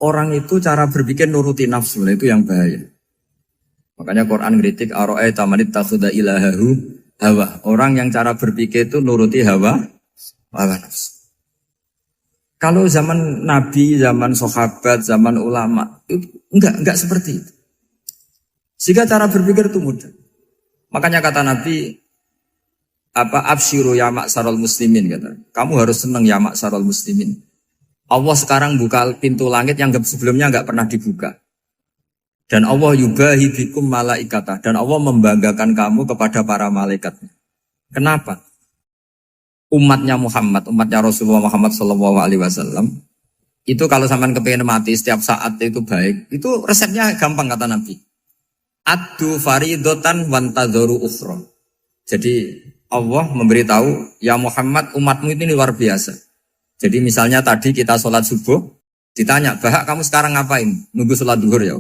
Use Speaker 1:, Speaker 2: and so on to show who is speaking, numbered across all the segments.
Speaker 1: orang itu cara berpikir nuruti nafsu, itu yang bahaya. Makanya Quran kritik ara'aita man ittakhadha ilahahu hawa. Orang yang cara berpikir itu nuruti hawa nafsu. Kalau zaman Nabi, zaman sahabat, zaman ulama itu enggak seperti itu. Sehingga cara berpikir itu mudah. Makanya kata Nabi absyiru ya ma'syaral muslimin kata. Kamu harus senang ya ma'syaral muslimin. Allah sekarang buka pintu langit yang sebelumnya enggak pernah dibuka. Dan Allah yubahi bikum malaikata. Dan Allah membanggakan kamu kepada para malaikat. Kenapa? Umatnya Muhammad, umatnya Rasulullah Muhammad SAW, itu kalau sampean kepengen mati setiap saat itu baik, itu resepnya gampang kata Nabi. Addu faridotan wantadzoru ukhra. Jadi Allah memberitahu, ya Muhammad umatmu ini luar biasa. Jadi misalnya tadi kita sholat subuh, ditanya, Bahak kamu sekarang ngapain? Nunggu sholat duhur ya.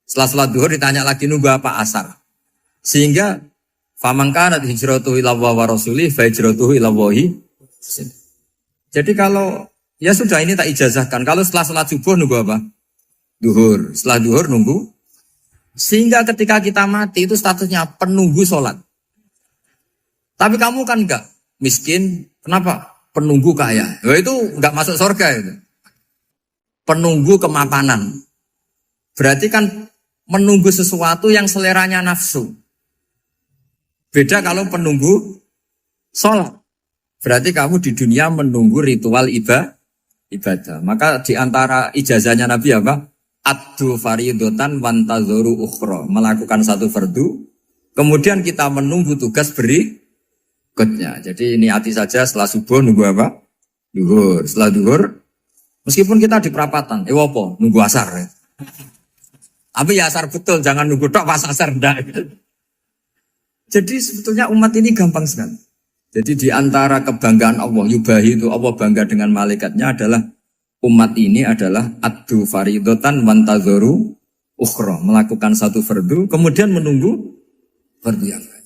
Speaker 1: Setelah sholat duhur ditanya lagi nunggu apa asar. Sehingga faman kanat hijratuhu ila Allah wa rasulih fa hijratuhu ila Allah. Jadi kalau ya sudah ini tak ijazahkan. Kalau setelah sholat subuh nunggu apa? Duhur. Setelah duhur nunggu. Sehingga ketika kita mati itu statusnya penunggu sholat. Tapi kamu kan enggak miskin. Kenapa? Penunggu kaya. Ya itu enggak masuk surga itu. Penunggu kemapanan. Berarti kan menunggu sesuatu yang seleranya nafsu. Beda kalau penunggu sholat. Berarti kamu di dunia menunggu ritual ibadah. Maka di antara ijazahnya Nabi apa? Addu faridotan wantadzoru ukhra. Melakukan satu fardu. Kemudian kita menunggu tugas berikutnya. Jadi niati saja setelah subuh nunggu apa? Duhur. Setelah duhur, meskipun kita di perapatan, apa? Nunggu asar. Ya. Tapi ya asar betul, jangan nunggu tok pas asar ndak. Jadi sebetulnya umat ini gampang sekali. Jadi di antara kebanggaan Allah, yubahi itu Allah bangga dengan malaikatnya adalah umat ini adalah addu faridotan wantadzoru ukhra, melakukan satu fardu kemudian menunggu fardu yang lain.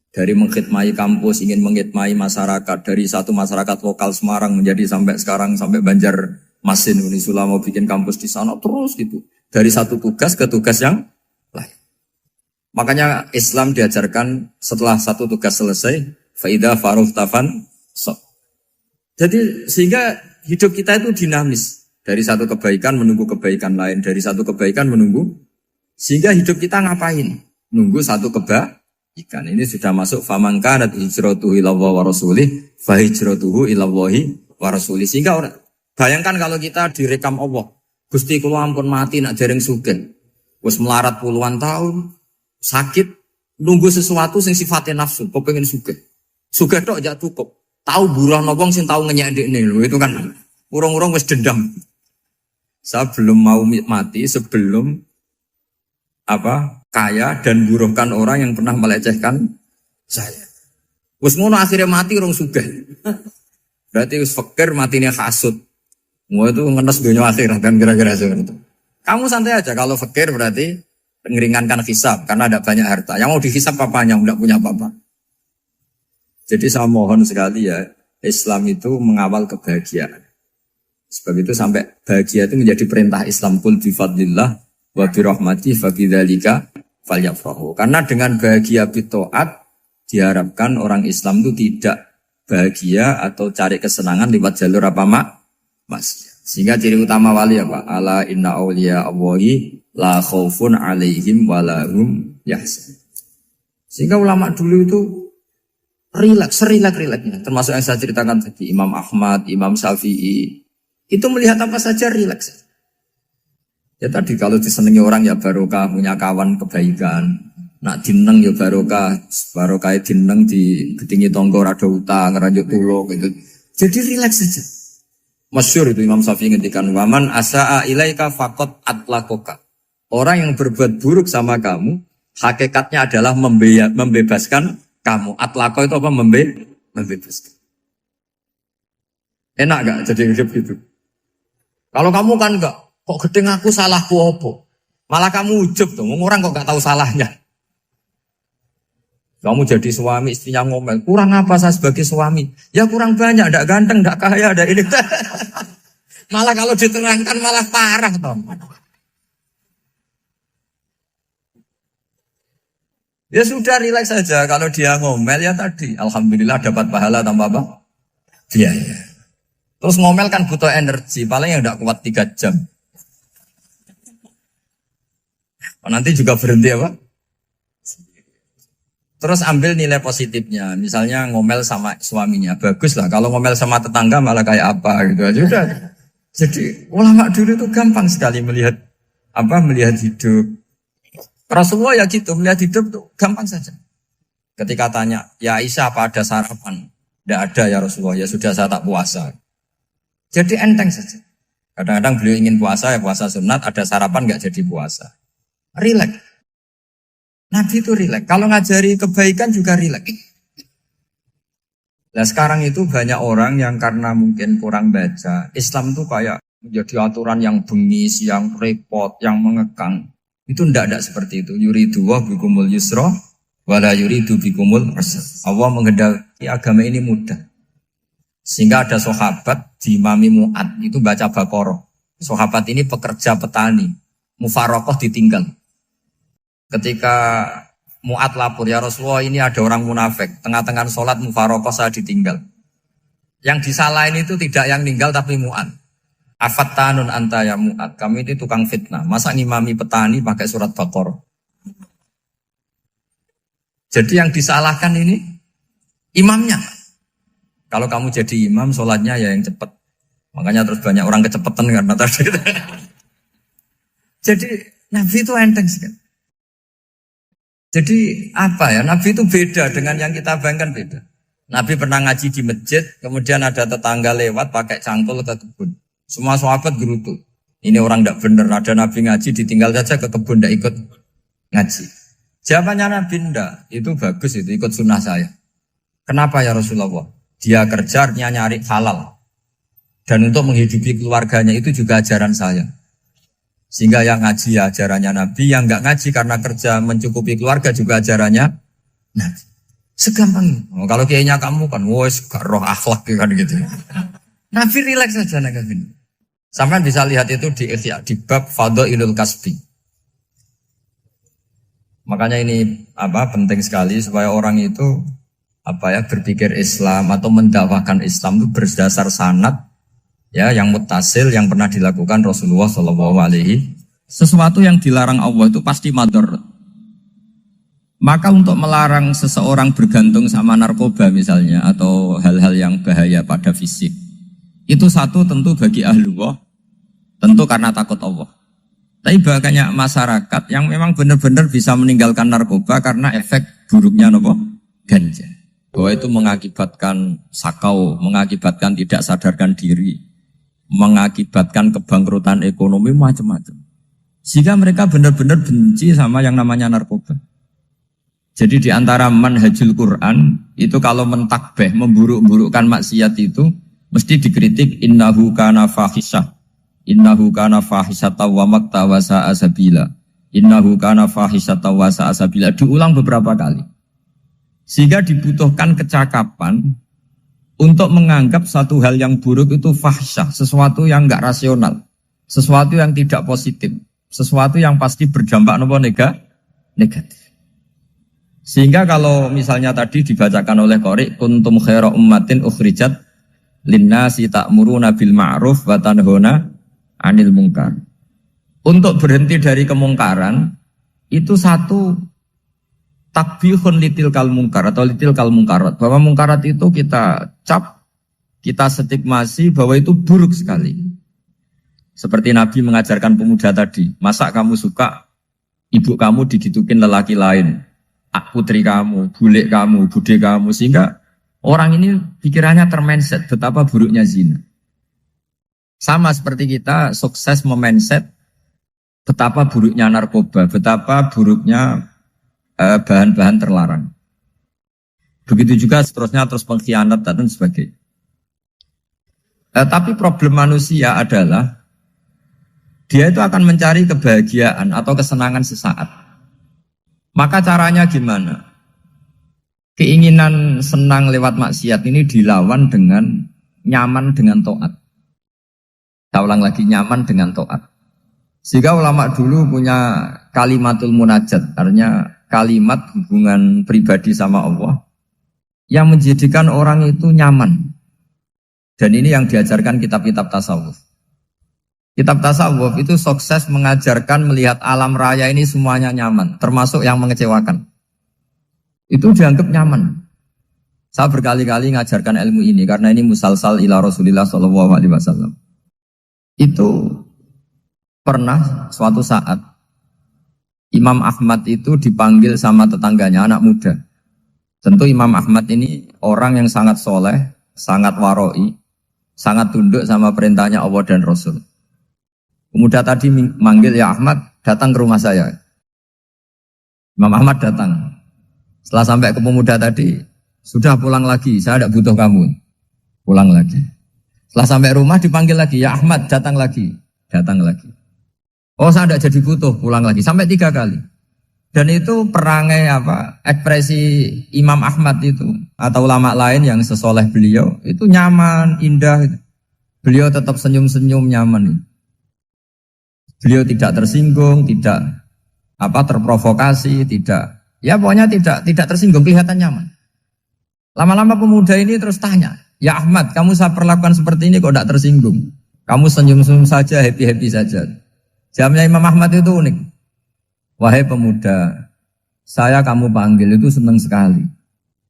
Speaker 1: Dari mengkhidmati kampus, ingin mengkhidmati masyarakat, dari satu masyarakat lokal Semarang menjadi sampai sekarang sampai Banjarmasin, Unisula mau bikin kampus di sana terus gitu. Dari satu tugas ke tugas yang lain. Makanya Islam diajarkan setelah satu tugas selesai, faida faruh tafan sok. Jadi sehingga hidup kita itu dinamis. Dari satu kebaikan menunggu kebaikan lain, dari satu kebaikan menunggu. Sehingga hidup kita ngapain? Nunggu satu kebaikan. Ini sudah masuk faman kanat hijratuhu ila Allah wa rasulih, fa hijratuhu ila Allah wa rasulih. Sehingga bayangkan kalau kita direkam Allah. Gusti kula ampun mati nak dereng sugih. Wis melarat puluhan tahun, sakit, nunggu sesuatu sing sifatnya nafsu, kepengin sugih. Sugih tok aja cukup. Tahu buruh wong sing tahu ngenyek ndekne lho, itu kan urung-urung wis dendam. Saya belum mau mati sebelum kaya dan buruhkan orang yang pernah melecehkan saya. Wis ngono akhirnya mati urung sugih. Berarti wis fakir matine hasud. Mau itu ngenes dunia akhirat kan kira-kira seperti itu. Kamu santai aja kalau fakir berarti meringankan hisab karena ada banyak harta. Yang mau dihisab papanya enggak punya apa-apa. Jadi saya mohon sekali ya, Islam itu mengawal kebahagiaan. Sebab itu sampai bahagia itu menjadi perintah Islam, qul bi fadlillah wa bi rahmati fa bidzalika falyafrahu. Karena dengan bahagia bi taat diharapkan orang Islam itu tidak bahagia atau cari kesenangan lewat jalur apa maksiat. Sehingga ciri utama wali apa? Ala inna awliya Allahi la khaufun alaihim wa lahum yahzanun. Sehingga ulama dulu itu rileks-rileksnya. Termasuk yang saya ceritakan tadi, Imam Ahmad, Imam Syafi'i. Itu melihat apa saja rileks. Ya tadi kalau disenangi orang ya barokah, punya kawan kebaikan. Nak dineng ya barokah dineng di getingi tonggo rada utang, ngeranjuk tulung gitu. Jadi rileks saja. Masyhur itu Imam Syafi'i ngendikan waman asaa ilaika faqat atlakoka. Orang yang berbuat buruk sama kamu, hakikatnya adalah membebaskan kamu. Atlako itu apa? Membebaskan. Enak gak jadi hidup itu? Kalau kamu kan enggak, kok gedeng aku salahku apa? Malah kamu ujub tuh, orang kok gak tahu salahnya. Kamu jadi suami, istrinya ngomel, kurang apa saya sebagai suami? Ya kurang banyak, enggak ganteng, enggak kaya, enggak ini. Malah kalau diterangkan malah parah toh. Ya sudah rileks saja. Kalau dia ngomel ya tadi, alhamdulillah dapat pahala tanpa apa? Biaya. Terus ngomel kan butuh energi, paling yang tidak kuat 3 jam. Nanti juga berhenti apa? Terus ambil nilai positifnya. Misalnya ngomel sama suaminya, bagus lah. Kalau ngomel sama tetangga malah kayak apa gitu aja udah. Jadi ulama dulu itu gampang sekali melihat melihat hidup. Rasulullah ya gitu, melihat hidup tuh gampang saja. Ketika tanya, ya Aisyah apa ada sarapan? Tidak ada ya Rasulullah, ya sudah saya tak puasa. Jadi enteng saja. Kadang-kadang beliau ingin puasa, ya puasa sunat, ada sarapan nggak jadi puasa. Rileks. Nabi itu rileks. Kalau ngajari kebaikan juga rileks. Nah sekarang itu banyak orang yang karena mungkin kurang baca, Islam tuh kayak menjadi aturan yang bengis, yang repot, yang mengekang. Itu tidak seperti itu. Yuridu wa bikumul yusra wala yuridu bikumul usra. Allah menghendaki agama ini mudah. Sehingga ada sahabat di Imami Mu'ad itu baca Baqarah. Sahabat ini pekerja petani, mufarokoh ditinggal. Ketika Mu'ad lapor, ya Rasulullah ini ada orang munafik, tengah-tengah sholat mufarokoh saya ditinggal. Yang disalahin itu tidak yang ninggal tapi Mu'ad. Afattanun anta ya Mu'ad, kami itu tukang fitnah. Masa ngimami petani pakai surat Baqarah? Jadi yang disalahkan ini imamnya. Kalau kamu jadi imam, sholatnya ya yang cepat. Makanya terus banyak orang kecepatan karena tadi. Jadi Nabi itu enteng sekali. Jadi apa ya, Nabi itu beda dengan yang kita bayangkan beda. Nabi pernah ngaji di masjid, kemudian ada tetangga lewat pakai cangkul ke kebun. Semua sahabat gerutu. Ini orang tidak benar, ada Nabi ngaji ditinggal saja ke kebun, tidak ikut ngaji. Jawabannya Nabi tidak, itu bagus itu ikut sunnah saya. Kenapa ya Rasulullah? Dia kerjanya nyari halal. Dan untuk menghidupi keluarganya itu juga ajaran saya. Sehingga yang ngaji ya ajarannya Nabi, yang enggak ngaji karena kerja mencukupi keluarga juga ajarannya Nabi. Segampang itu. Oh, kalau kayaknya kamu kan, wes gak roh akhlak kan gitu. Nabi rileks saja Nabi. Sampai bisa lihat itu di Ihya, di bab Fadhailul Kasbi. Makanya ini penting sekali supaya orang itu berpikir Islam atau mendakwahkan Islam itu berdasar sanad ya yang muttasil yang pernah dilakukan Rasulullah SAW. Sesuatu yang dilarang Allah itu pasti madhar. Maka untuk melarang seseorang bergantung sama narkoba misalnya atau hal-hal yang bahaya pada fisik, itu satu tentu bagi ahlullah, tentu karena takut Allah. Tapi banyak masyarakat yang memang benar-benar bisa meninggalkan narkoba karena efek buruknya ganja. Bahwa itu mengakibatkan sakau, mengakibatkan tidak sadarkan diri, mengakibatkan kebangkrutan ekonomi macam-macam. Sehingga mereka benar-benar benci sama yang namanya narkoba. Jadi di antara manhajul Quran itu kalau mentakbih, memburuk-burukkan maksiat itu mesti dikritik innahu kana fahisyah. Innahu kana fahisyata wa maqta wa sa'a sabila. Innahu kana fahisyata wa sa'a sabila. Diulang beberapa kali. Sehingga dibutuhkan kecakapan untuk menganggap satu hal yang buruk itu fahsyah, sesuatu yang enggak rasional, sesuatu yang tidak positif, sesuatu yang pasti berdampak negatif. Sehingga kalau misalnya tadi dibacakan oleh Qori, kuntum khaira ummatin ukhrijat linnasi ta'muruna bil ma'ruf wa tanhauna 'anil munkar. Untuk berhenti dari kemungkaran itu satu takbihun litil kal mungkar atau litil kal mungkarat, bahwa mungkarat itu kita cap, kita stigmasi bahwa itu buruk sekali. Seperti Nabi mengajarkan pemuda tadi, masa kamu suka ibu kamu digitukin lelaki lain, putri kamu, bule kamu, bude kamu, sehingga orang ini pikirannya termindset betapa buruknya zina. Sama seperti kita sukses memindset betapa buruknya narkoba, betapa buruknya bahan-bahan terlarang. Begitu juga seterusnya terus pengkhianat dan sebagainya. Tapi problem manusia adalah dia itu akan mencari kebahagiaan atau kesenangan sesaat. Maka caranya gimana? Keinginan senang lewat maksiat ini dilawan dengan nyaman dengan taat. Saya ulang lagi, nyaman dengan taat. Sehingga ulama dulu punya kalimatul munajat, artinya kalimat hubungan pribadi sama Allah yang menjadikan orang itu nyaman. Dan ini yang diajarkan kitab-kitab tasawuf. Kitab tasawuf itu sukses mengajarkan melihat alam raya ini semuanya nyaman, termasuk yang mengecewakan. Itu dianggap nyaman. Saya berkali-kali mengajarkan ilmu ini karena ini musalsal ila Rasulillah SAW. Itu pernah suatu saat Imam Ahmad itu dipanggil sama tetangganya, anak muda. Tentu Imam Ahmad ini orang yang sangat soleh, sangat waroi, sangat tunduk sama perintahnya Allah dan Rasul. Pemuda tadi manggil, ya Ahmad, datang ke rumah saya. Imam Ahmad datang. Setelah sampai ke pemuda tadi, sudah pulang lagi, saya tidak butuh kamu. Pulang lagi. Setelah sampai rumah dipanggil lagi, ya Ahmad, datang lagi. Datang lagi. Oh, saya tidak jadi butuh, pulang lagi. Sampai 3 kali. Dan itu perangai ekspresi Imam Ahmad itu atau ulama lain yang sesoleh beliau itu nyaman, indah. Beliau tetap senyum-senyum nyaman. Beliau tidak tersinggung, tidak terprovokasi, pokoknya tidak tersinggung, kelihatan nyaman. Lama-lama pemuda ini terus tanya, ya Ahmad, kamu saya perlakukan seperti ini kok tidak tersinggung? Kamu senyum-senyum saja, happy-happy saja. Jawabnya Imam Ahmad itu unik. Wahai pemuda, saya kamu panggil itu senang sekali.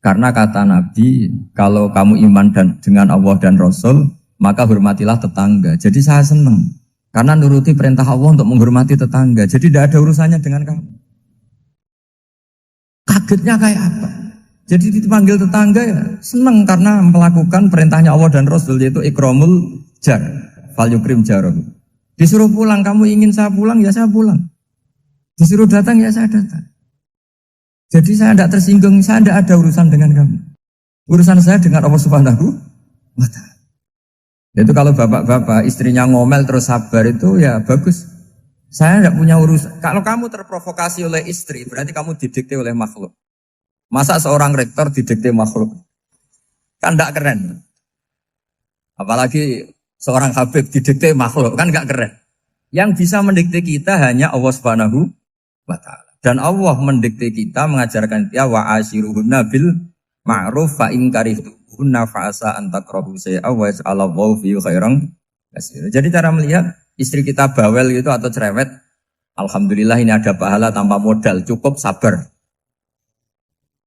Speaker 1: Karena kata Nabi, kalau kamu iman dengan Allah dan Rasul, maka hormatilah tetangga. Jadi saya senang. Karena nuruti perintah Allah untuk menghormati tetangga. Jadi tidak ada urusannya dengan kamu. Kagetnya kayak apa? Jadi dipanggil tetangga ya senang karena melakukan perintahnya Allah dan Rasul, yaitu ikramul jar, fal yukrim jaroh. Disuruh pulang, kamu ingin saya pulang, ya saya pulang. Disuruh datang, ya saya datang. Jadi saya tidak tersinggung, saya tidak ada urusan dengan kamu. Urusan saya dengan Allah Subhanahu wa Ta'ala. Itu kalau bapak-bapak istrinya ngomel terus sabar itu ya bagus. Saya tidak punya urusan. Kalau kamu terprovokasi oleh istri, berarti kamu didikte oleh makhluk. Masa seorang rektor didikte makhluk? Kan tidak keren. Apalagi seorang Habib didikte makhluk, kan gak keren. Yang bisa mendikte kita hanya Allah Subhanahu wa Ta'ala. Dan Allah mendikte kita, mengajarkan kita wa ashiruhunna bil ma'ruf fa in karihtunna fa asa an takrahu shay'a wa yaj'alallahu fi khairan katsira. Jadi cara melihat istri kita bawel gitu atau cerewet, alhamdulillah ini ada pahala tanpa modal, cukup sabar.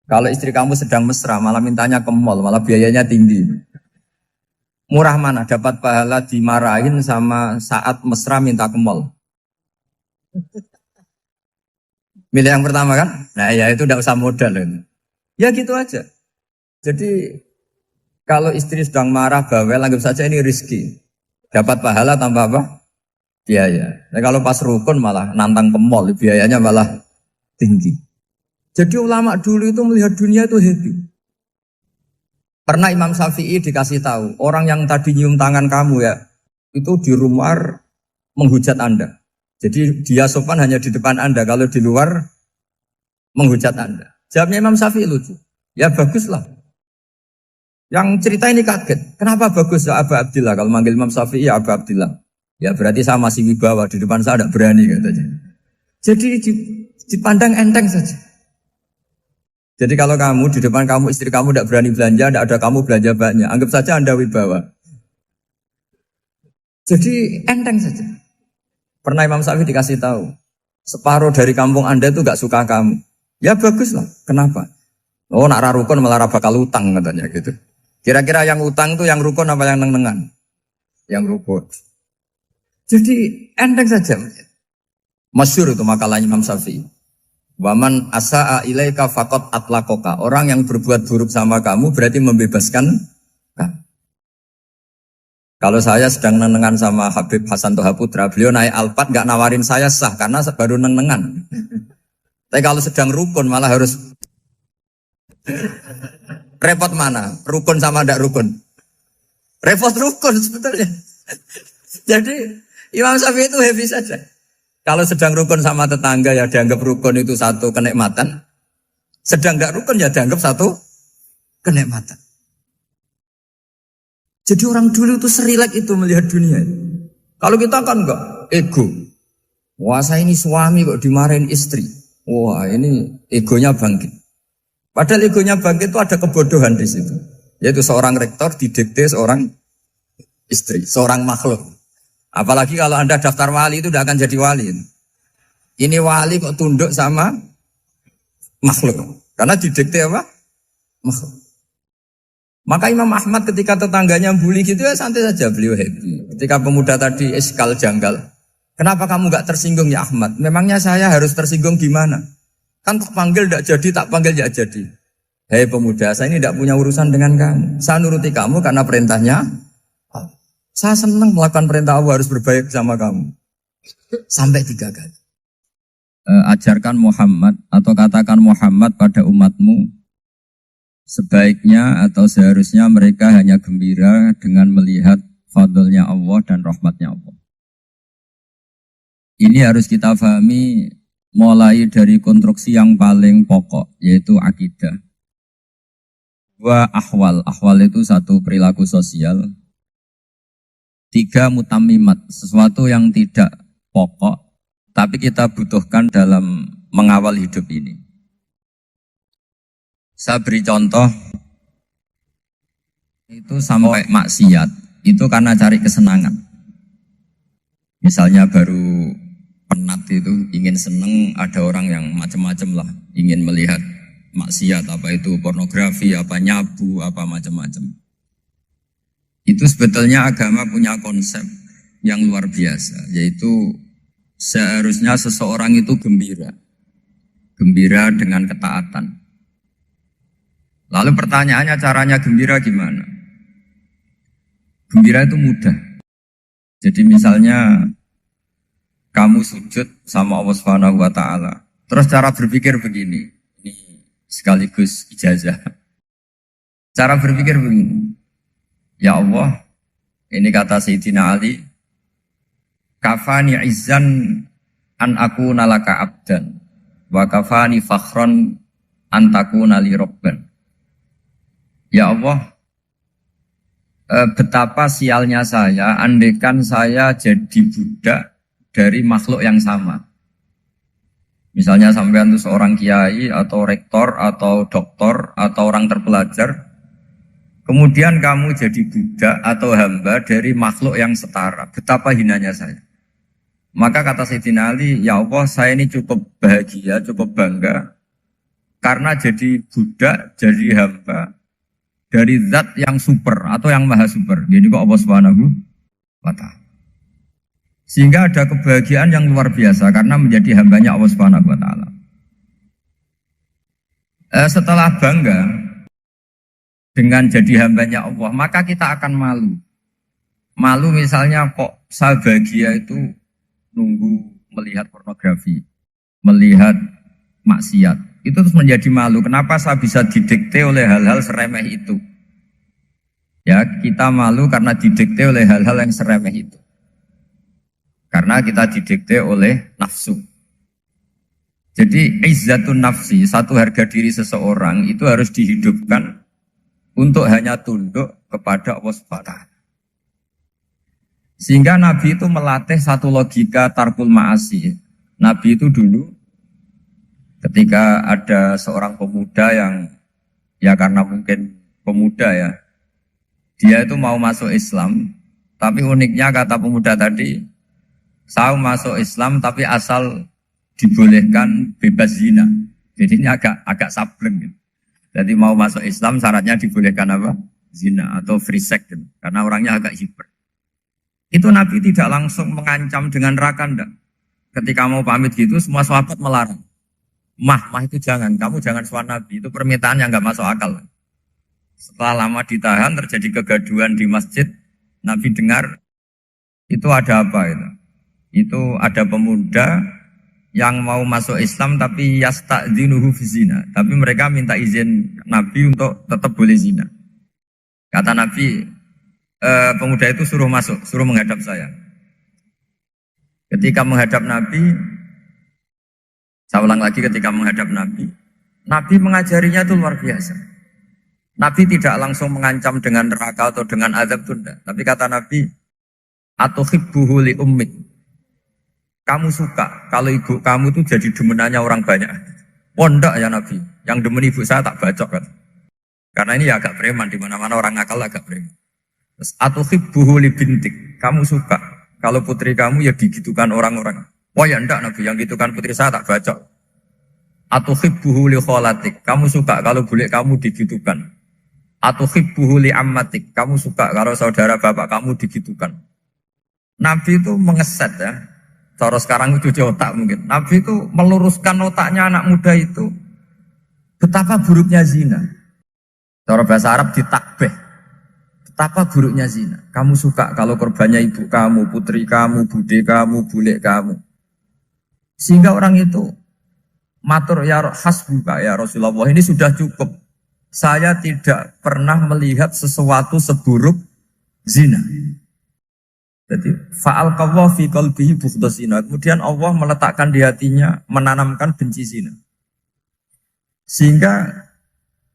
Speaker 1: Kalau istri kamu sedang mesra, malah mintanya ke mall, malah biayanya tinggi. Murah mana dapat pahala dimarahin sama saat mesra minta ke mall? Milih yang pertama kan? Nah ya itu tidak usah modal. Ya gitu aja. Jadi kalau istri sedang marah bawel, anggap saja ini rezeki. Dapat pahala tanpa apa? Biaya. Nah kalau pas rukun malah nantang ke mall, biayanya malah tinggi. Jadi ulama dulu itu melihat dunia itu happy. Pernah Imam Syafi'i dikasih tahu, orang yang tadi nyium tangan kamu ya, itu di rumah menghujat Anda. Jadi dia sopan hanya di depan Anda, kalau di luar menghujat Anda. Jawabnya Imam Syafi'i lucu. Ya baguslah. Yang cerita ini kaget. Kenapa bagus ya Aba Abdillah? Kalau manggil Imam Syafi'i ya Aba Abdillah. Ya berarti saya masih wibawa, di depan saya tidak berani katanya. Jadi dipandang enteng saja. Jadi kalau kamu, di depan kamu, istri kamu tidak berani belanja, tidak ada kamu belanja banyak. Anggap saja Anda wibawa. Jadi enteng saja. Pernah Imam Syafi'i dikasih tahu, separuh dari kampung Anda itu gak suka kamu. Ya bagus lah, kenapa? Oh nak rukun malah bakal utang katanya gitu. Kira-kira yang utang itu yang rukun apa yang neng-nengan? Yang rukun. Jadi enteng saja. Masyhur itu makalahnya Imam Syafi'i. Waman asa'a ilaika faqad atlaqaka. Orang yang berbuat buruk sama kamu berarti membebaskan kamu. Kalau saya sedang neng-nengan sama Habib Hasan Toha Putra, beliau naik Alphard gak nawarin saya sah karena baru neng-nengan. Tapi kalau sedang rukun malah harus repot mana? Rukun sama ndak rukun? Repot rukun sebetulnya. Jadi Imam Syafi'i itu happy saja. Kalau sedang rukun sama tetangga ya dianggap rukun itu satu kenikmatan. Sedang tidak rukun ya dianggap satu kenikmatan. Jadi orang dulu itu serilek itu melihat dunia. Kalau kita kan enggak, ego. Wah saya ini suami kok dimarahin istri. Wah ini egonya bangkit. Padahal egonya bangkit itu ada kebodohan di situ. Yaitu seorang rektor didikte seorang istri, seorang makhluk. Apalagi kalau Anda daftar wali itu tidak akan jadi wali. Ini wali kok tunduk sama makhluk. Karena didikte apa? Makhluk. Maka Imam Ahmad ketika tetangganya bully gitu ya santai saja, beliau happy. Ketika pemuda tadi eskal janggal, kenapa kamu gak tersinggung ya Ahmad? Memangnya saya harus tersinggung gimana? Kan tak panggil tidak jadi, tak panggil tidak jadi. Hei pemuda, saya ini tidak punya urusan dengan kamu. Saya nuruti kamu karena perintahnya. Saya senang melakukan perintah Allah, harus berbaik sama kamu. Sampai 3 kali. Ajarkan Muhammad atau katakan Muhammad pada umatmu. Sebaiknya atau seharusnya mereka hanya gembira dengan melihat fadlnya Allah dan rahmatnya Allah. Ini harus kita pahami mulai dari konstruksi yang paling pokok, yaitu akidah. 2 ahwal. Ahwal itu 1 perilaku sosial. 3 mutamimat, sesuatu yang tidak pokok, tapi kita butuhkan dalam mengawal hidup ini. Saya beri contoh, itu sampai maksiat, itu karena cari kesenangan. Misalnya baru penat itu, ingin seneng, ada orang yang macam-macam lah, ingin melihat maksiat, apa itu pornografi, apa nyabu, apa macam-macam. Itu sebetulnya agama punya konsep yang luar biasa, yaitu seharusnya seseorang itu gembira. Gembira dengan ketaatan. Lalu pertanyaannya caranya gembira gimana? Gembira itu mudah. Jadi misalnya kamu sujud sama Allah Subhanahu wa taala. Terus cara berpikir begini. Ini sekaligus ijazah. Cara berpikir begini. Ya Allah, ini kata Sayyidina Ali, kafani izzan an aku nalaka abdan wa kafani fakhron an takuna li robban. Ya Allah, betapa sialnya saya andaikan saya jadi budak dari makhluk yang sama. Misalnya sampean itu seorang kiai atau rektor atau doktor atau orang terpelajar, kemudian kamu jadi budak atau hamba dari makhluk yang setara. Betapa hinanya saya. Maka kata Sayyidina Ali, ya Allah saya ini cukup bahagia, cukup bangga karena jadi budak, jadi hamba dari zat yang super atau yang maha super. Jadi kok Allah Subhanahu wa ta'ala. Sehingga ada kebahagiaan yang luar biasa karena menjadi hambanya Allah Subhanahu wa ta'ala. Setelah bangga dengan jadi hambanya Allah, maka kita akan malu. Malu misalnya kok saya bahagia itu nunggu melihat pornografi, melihat maksiat. Itu terus menjadi malu. Kenapa saya bisa didikte oleh hal-hal seremeh itu? Ya, kita malu karena didikte oleh hal-hal yang seremeh itu. Karena kita didikte oleh nafsu. Jadi izzatun nafsi, satu harga diri seseorang itu harus dihidupkan untuk hanya tunduk kepada Allah SWT. Sehingga Nabi itu melatih satu logika tarkul ma'asi. Nabi itu dulu ketika ada seorang pemuda yang ya karena mungkin pemuda ya, dia itu mau masuk Islam, tapi uniknya kata pemuda tadi, saya masuk Islam tapi asal dibolehkan bebas zina. Jadi ini agak sableng gitu. Jadi mau masuk Islam syaratnya dibolehkan apa? Zina atau free sex gitu. Karena orangnya agak hiper. Itu Nabi tidak langsung mengancam dengan neraka enggak. Ketika mau pamit gitu semua sahabat melarang. Mah itu jangan, kamu jangan suan Nabi, itu permintaan yang nggak masuk akal. Setelah lama ditahan, terjadi kegaduhan di masjid, Nabi dengar, itu ada apa itu? Itu ada pemuda yang mau masuk Islam tapi yasta'dzinuhu fi zina. Tapi mereka minta izin Nabi untuk tetap boleh zina. Kata Nabi, pemuda itu suruh masuk, suruh menghadap saya. Ketika menghadap Nabi, saya ulang lagi ketika menghadap Nabi. Nabi mengajarinya itu luar biasa. Nabi tidak langsung mengancam dengan neraka atau dengan azab tunda. Tapi kata Nabi, atuhibbuhu li ummik. Kamu suka kalau ibu kamu tuh jadi demenannya orang banyak. Ndak ya Nabi, yang demen ibu saya tak bacok kan. Karena ini ya agak preman, di mana-mana orang nakal agak preman. Terus atuhibbuhu li bintik. Kamu suka kalau putri kamu ya digitukan orang-orang. Wah ya ndak Nabi, yang gitukan putri saya tak bacok. Atuhibbuhu li kholatik. Kamu suka kalau bule kamu digitukan. Atuhibbuhu li ammatik. Kamu suka kalau saudara bapak kamu digitukan. Nabi itu mengeset ya. Cara sekarang itu cuci otak mungkin. Nabi itu meluruskan otaknya anak muda itu. Betapa buruknya zina. Cara bahasa Arab ditakbih. Betapa buruknya zina. Kamu suka kalau korbannya ibu kamu, putri kamu, bude kamu, bule kamu. Sehingga orang itu matur ya hasbuka ya Rasulullah, ini sudah cukup. Saya tidak pernah melihat sesuatu seburuk zina. Jadi fa'al qawwa fi qalbihi bughdha zina. Kemudian Allah meletakkan di hatinya, menanamkan benci zina. Sehingga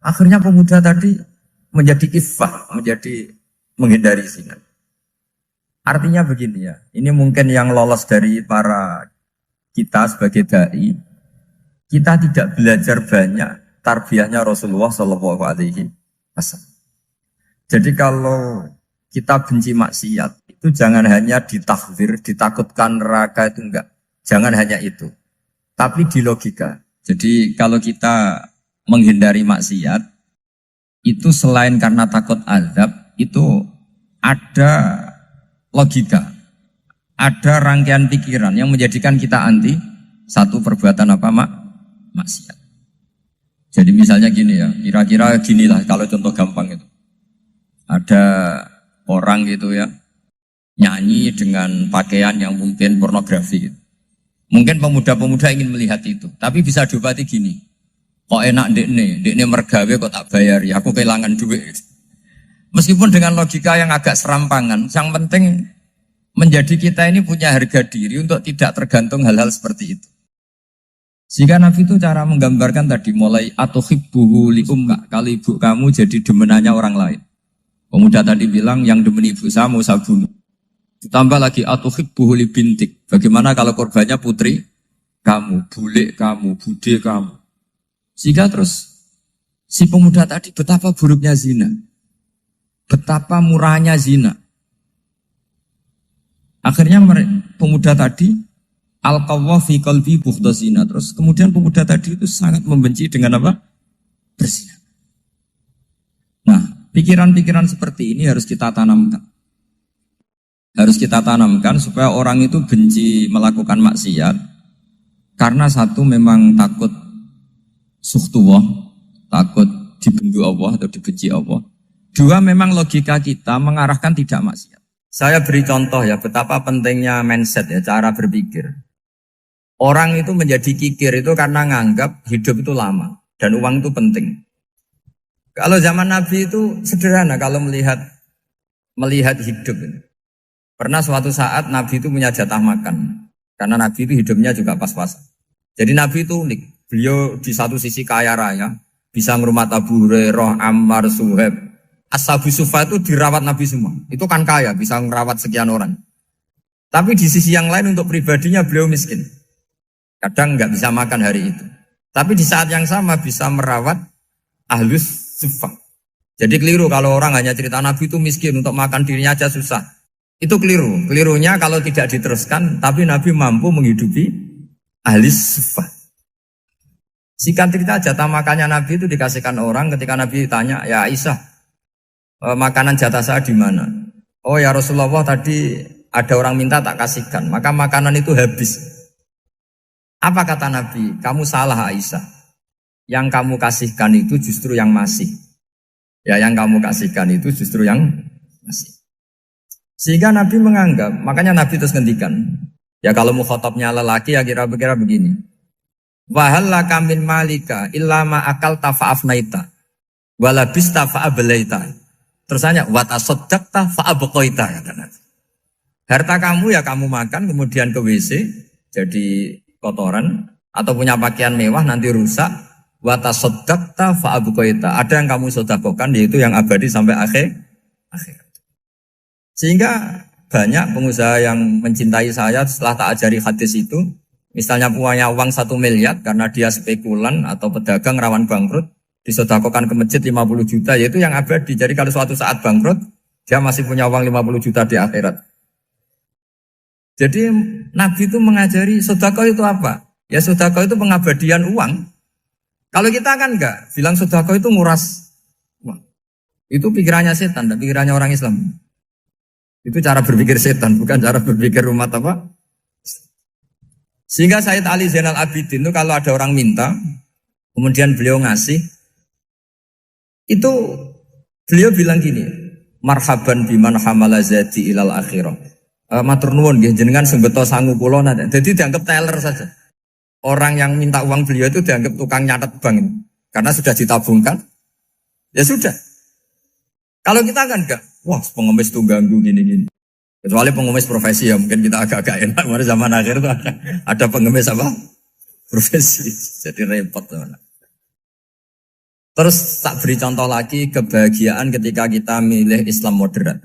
Speaker 1: akhirnya pemuda tadi menjadi iffah, menjadi menghindari zina. Artinya begini ya, ini mungkin yang lolos dari para kita sebagai dai, kita tidak belajar banyak tarbiyahnya Rasulullah Shallallahu Alaihi Wasallam. Jadi kalau kita benci maksiat, itu jangan hanya ditakhzir, ditakutkan neraka itu enggak. Jangan hanya itu. Tapi di logika. Jadi kalau kita menghindari maksiat, itu selain karena takut azab, itu ada logika. Ada rangkaian pikiran yang menjadikan kita anti satu perbuatan apa maksiat. Jadi misalnya gini ya, kira-kira ginilah kalau contoh gampang itu. Ada orang gitu ya, nyanyi dengan pakaian yang mungkin pornografi gitu. Mungkin pemuda-pemuda ingin melihat itu, tapi bisa diobati gini. Kok enak dekne mergawe kok tak bayar ya, aku kehilangan duit. Meskipun dengan logika yang agak serampangan, yang penting menjadi kita ini punya harga diri untuk tidak tergantung hal-hal seperti itu. Sehingga Nabi itu cara menggambarkan tadi mulai atuhibbuhu li ummik, kalau ibu kamu jadi demenannya orang lain. Pemuda tadi bilang yang demen ibu saya mau saya bunuh. Ditambah lagi atuhibbuhu li bintik. Bagaimana kalau korbannya putri kamu, bule kamu, bude kamu. Sehingga terus si pemuda tadi betapa buruknya zina. Betapa murahnya zina. Akhirnya pemuda tadi al-qawwa fi qalbi bughdha zina. Terus kemudian pemuda tadi itu sangat membenci dengan apa? Berzina. Nah, pikiran-pikiran seperti ini harus kita tanamkan. Harus kita tanamkan supaya orang itu benci melakukan maksiat. Karena satu memang takut suhtullah, takut dibendu Allah atau dibenci Allah. Dua memang logika kita mengarahkan tidak maksiat. Saya beri contoh ya betapa pentingnya mindset ya, cara berpikir. Orang itu menjadi kikir itu karena nganggap hidup itu lama dan uang itu penting. Kalau zaman Nabi itu sederhana kalau melihat hidup ini. Pernah suatu saat Nabi itu punya jatah makan. Karena Nabi itu hidupnya juga pas-pasan. Jadi Nabi itu unik. Beliau di satu sisi kaya raya. Bisa ngurmat Abu Hurairah, Ammar, Suhaib. Ashabu Suffa itu dirawat Nabi semua. Itu kan kaya, bisa ngerawat sekian orang. Tapi di sisi yang lain untuk pribadinya beliau miskin. Kadang nggak bisa makan hari itu. Tapi di saat yang sama bisa merawat Ahlus Suffa. Jadi keliru kalau orang hanya cerita Nabi itu miskin, untuk makan dirinya aja susah. Itu keliru. Kelirunya kalau tidak diteruskan, tapi Nabi mampu menghidupi ahli suffah. Singkat cerita jatah makannya Nabi itu dikasihkan orang ketika Nabi tanya, ya Aisyah, makanan jatah saya di mana? Oh ya Rasulullah tadi ada orang minta tak kasihkan, maka makanan itu habis. Apa kata Nabi? Kamu salah Aisyah. Yang kamu kasihkan itu justru yang masih. Ya yang kamu kasihkan itu justru yang masih. Sehingga Nabi menganggap, makanya Nabi terus ngendikan. Ya kalau mukhatabnya lelaki ya kira-kira begini. Wahallaka min malika illa ma akalta fa'afnaita walabista fa'ablaita. Terus tanya wa tasaddaqta fa'abqaita kata Nabi. Harta kamu ya kamu makan kemudian ke WC jadi kotoran atau punya pakaian mewah nanti rusak. Wa tasaddaqta fa'abqaita. Ada yang kamu sedekahkan yaitu yang abadi sampai akhir. Sehingga banyak pengusaha yang mencintai saya setelah tak ajari hadis itu. Misalnya punya uang 1 miliar karena dia spekulan atau pedagang rawan bangkrut, disedekahkan ke masjid 50 juta, yaitu yang abadi. Jadi kalau suatu saat bangkrut, dia masih punya uang 50 juta di akhirat. Jadi Nabi itu mengajari sedekah itu apa? Ya sedekah itu pengabadian uang. Kalau kita kan enggak, bilang sedekah itu nguras uang. Itu pikirannya setan, dan pikirannya orang Islam. Itu cara berpikir setan, bukan cara berpikir umat apa? Sehingga Sayyid Ali Zainal Abidin itu kalau ada orang minta, kemudian beliau ngasih, itu beliau bilang gini, marhaban biman hamala zati ilal akhirah. Matur nuwun nggih jenengan sing beto sangu kula nate. Jadi dianggap teller saja. Orang yang minta uang beliau itu dianggap tukang nyatet bank. Karena sudah ditabungkan. Ya sudah. Kalau kita kan enggak, wah pengemis tuh ganggu gini-gini. Kecuali pengemis profesi ya mungkin kita agak-agak enak. Pada zaman akhir itu ada pengemis apa? Profesi. Jadi repot teman. Terus tak beri contoh lagi kebahagiaan ketika kita milih Islam moderat.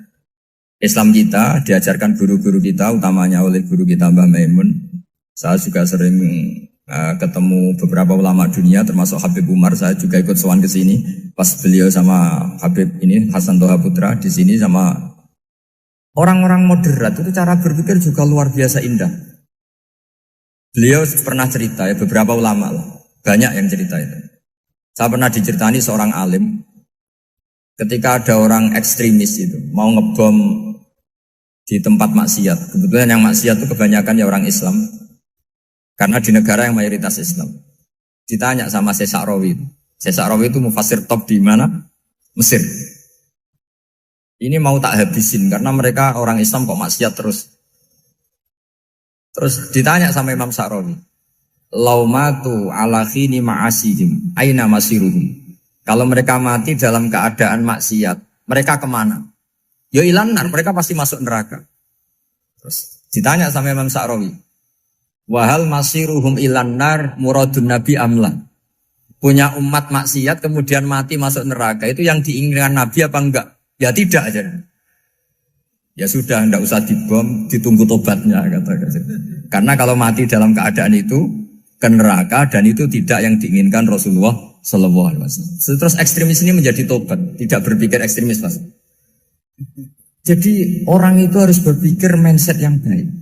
Speaker 1: Islam kita diajarkan guru-guru kita, utamanya oleh guru kita Mbah Maimun. Saya juga sering ketemu beberapa ulama dunia, termasuk Habib Umar. Saya juga ikut sowan ke sini pas beliau sama Habib ini Hasan Toha Putra di sini sama orang-orang moderat. Itu cara berpikir juga luar biasa indah. Beliau pernah cerita ya, beberapa ulama lah, banyak yang cerita itu. Saya pernah diceritani seorang alim ketika ada orang ekstremis itu mau ngebom di tempat maksiat. Kebetulan yang maksiat itu kebanyakan ya orang Islam. Karena di negara yang mayoritas Islam. Ditanya sama Syekh Sa'rawi. Syekh Sa'rawi itu mufasir top di mana? Mesir. Ini mau tak habisin karena mereka orang Islam kok maksiat terus. Terus ditanya sama Imam Sa'rawi. Laumatu ala khini ma'asihim aina masiruhum. Kalau mereka mati dalam keadaan maksiat, mereka kemana? Ya ilanar, mereka pasti masuk neraka. Terus ditanya sama Imam Sa'rawi. Wahal masiruhum ilanar muradun nabi amla. Punya umat maksiat kemudian mati masuk neraka. Itu yang diinginkan Nabi apa enggak? Ya tidak aja. Ya sudah, enggak usah dibom, ditunggu tobatnya kata. Karena kalau mati dalam keadaan itu ke neraka dan itu tidak yang diinginkan Rasulullah Sallallahu Alaihi Wasallam. Terus ekstremis ini menjadi tobat, tidak berpikir ekstremis Mas. Jadi orang itu harus berpikir mindset yang baik.